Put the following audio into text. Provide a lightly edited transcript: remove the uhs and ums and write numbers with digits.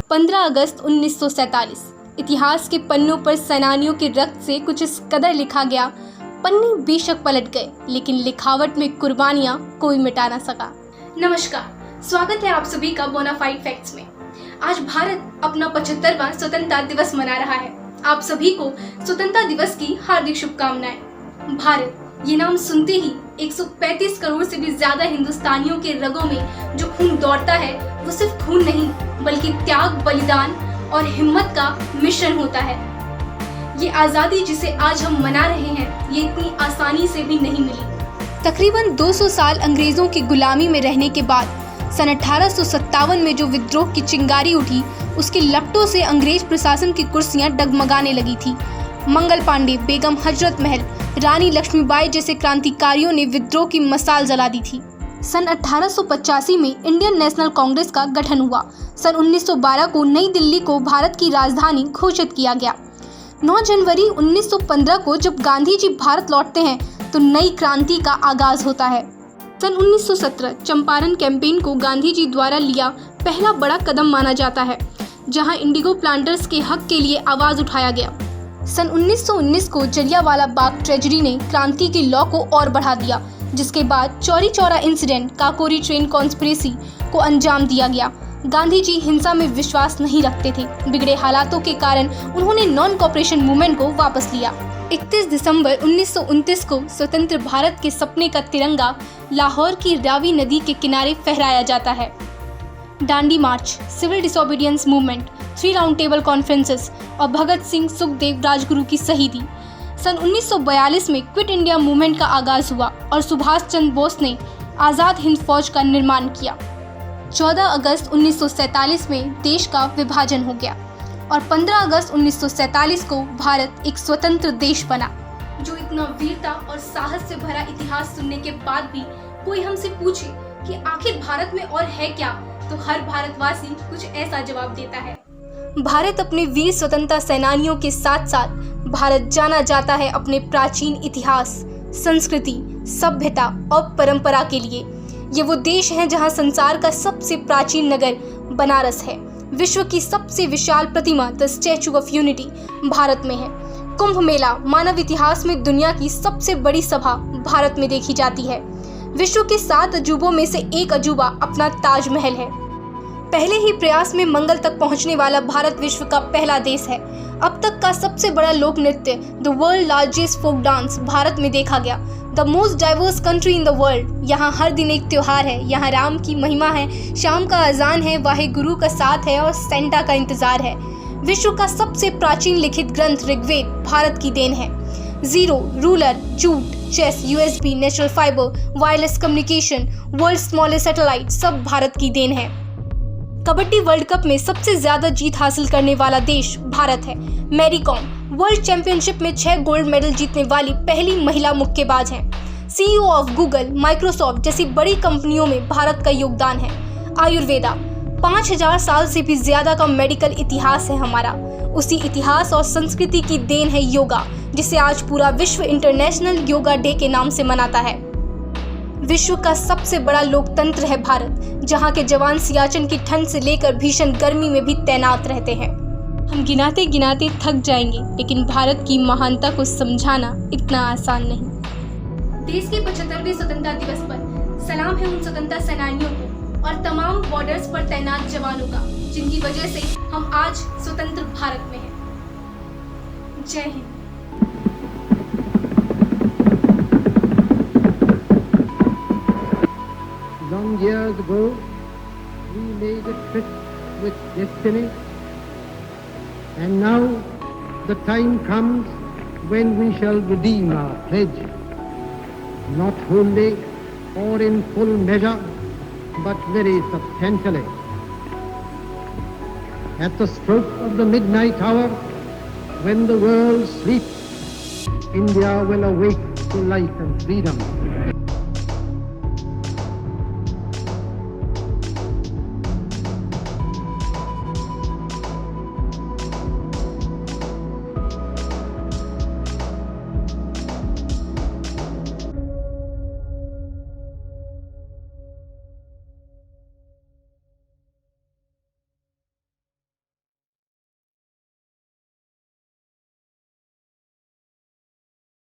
15 अगस्त 1947। इतिहास के पन्नों पर सेनानियों के रक्त से कुछ इस कदर लिखा गया, पन्ने बेशक पलट गए लेकिन लिखावट में कुर्बानियां कोई मिटा ना सका। नमस्कार, स्वागत है आप सभी का बोनाफाइड फैक्ट्स में। आज भारत अपना 75वां स्वतंत्रता दिवस मना रहा है। आप सभी को स्वतंत्रता दिवस की हार्दिक शुभकामनाएं। भारत ये नाम सुनते ही 135 करोड़ से भी ज्यादा हिंदुस्तानियों के रगों में जो खून दौड़ता है वो सिर्फ खून नहीं बल्कि त्याग, बलिदान और हिम्मत का मिश्रण होता है। ये आजादी जिसे आज हम मना रहे हैं ये इतनी आसानी से भी नहीं मिली। तकरीबन 200 साल अंग्रेजों की गुलामी में रहने के बाद सन 1857 में जो विद्रोह की चिंगारी उठी उसकी लपटों से अंग्रेज प्रशासन की कुर्सियां डगमगाने लगी थी। मंगल पांडे, बेगम हजरत महल, रानी लक्ष्मीबाई जैसे क्रांतिकारियों ने विद्रोह की मसाल जला दी थी। सन 1885 में इंडियन नेशनल कांग्रेस का गठन हुआ। सन 1912 को नई दिल्ली को भारत की राजधानी घोषित किया गया। 9 जनवरी 1915 को जब गांधी जी भारत लौटते हैं तो नई क्रांति का आगाज होता है। सन 1917 चंपारण कैंपेन को गांधी जी द्वारा लिया पहला बड़ा कदम माना जाता है, जहां इंडिगो प्लांटर्स के हक के लिए आवाज उठाया गया। सन 1919 को जलियांवाला बाग ट्रेजेडी ने क्रांति की लौ को और बढ़ा दिया, जिसके बाद Chauri Chaura incident, Kakori train conspiracy को अंजाम दिया गया। गांधी जी हिंसा में विश्वास नहीं रखते थे। बिगड़े हालातों के कारण उन्होंने नॉन कॉपरेशन मूवमेंट को वापस लिया। 31 दिसंबर 1929 को स्वतंत्र भारत के सपने का तिरंगा लाहौर की रावी नदी के किनारे फहराया जाता है। Dandi march, civil disobedience movement, 3 round table conferences और भगत सिंह, सुखदेव, राजगुरु की शहीदी। सन 1942 में क्विट इंडिया मूवमेंट का आगाज हुआ और सुभाष चंद्र बोस ने आज़ाद हिंद फौज का निर्माण किया। 14 अगस्त 1947 में देश का विभाजन हो गया और 15 अगस्त 1947 को भारत एक स्वतंत्र देश बना। जो इतना वीरता और साहस से भरा इतिहास सुनने के बाद भी कोई हमसे पूछे कि आखिर भारत में और है क्या, तो हर भारतवासी कुछ ऐसा जवाब देता है। भारत अपने वीर स्वतंत्रता सेनानियों के साथ साथ भारत जाना जाता है अपने प्राचीन इतिहास, संस्कृति, सभ्यता और परंपरा के लिए। ये वो देश है जहां संसार का सबसे प्राचीन नगर बनारस है। विश्व की सबसे विशाल प्रतिमा the statue of unity Bharat में है। कुंभ मेला मानव इतिहास में दुनिया की सबसे बड़ी सभा भारत में देखी जाती है। विश्व के 7 अजूबों में से एक अजूबा अपना ताजमहल है। पहले ही प्रयास में मंगल तक पहुंचने वाला भारत विश्व का पहला देश है। अब तक का सबसे बड़ा लोक नृत्य the world largest folk dance Bharat में देखा गया। The most diverse country in the world. यहाँ हर दिन एक त्योहार है, यहाँ राम की महिमा है, शाम का अजान है, वाहे गुरु का साथ है और सेंटा का इंतजार है। विश्व का सबसे प्राचीन लिखित ग्रंथ ऋग्वेद भारत की देन है। Zero, ruler, jute, chess, USB, natural fibre, wireless communication, world smallest satellite सब भारत की देन है। कबड्डी वर्ल्ड कप में सबसे ज्यादा जीत हासिल करने वाला देश भारत है। मैरी कॉम वर्ल्ड चैंपियनशिप में 6 गोल्ड मेडल जीतने वाली पहली महिला मुक्केबाज हैं। सीईओ ऑफ गूगल, माइक्रोसॉफ्ट जैसी बड़ी कंपनियों में भारत का योगदान है। आयुर्वेदा 5000 साल से भी ज्यादा का मेडिकल इतिहास है हमारा। उसी इतिहास और संस्कृति की देन है योगा, जिसे आज पूरा विश्व इंटरनेशनल योगा डे के नाम से मनाता है। विश्व का सबसे बड़ा लोकतंत्र है भारत, जहां के जवान सियाचिन की ठंड से लेकर भीषण गर्मी में भी तैनात रहते हैं। हम गिनाते गिनाते थक जाएंगे, लेकिन भारत की महानता को समझाना इतना आसान नहीं। देश के 75वें स्वतंत्रता दिवस पर सलाम है उन स्वतंत्रता सेनानियों को और तमाम बॉर्डर्स पर तैनात जवानों का, जिनकी वजह से हम आज स्वतंत्र भारत में हैं। जय Hind. Long years ago, we made a tryst with destiny, and now the time comes when we shall redeem our pledge, not wholly or in full measure, but very substantially. At the stroke of the midnight hour, when the world sleeps, India will awake to life and freedom.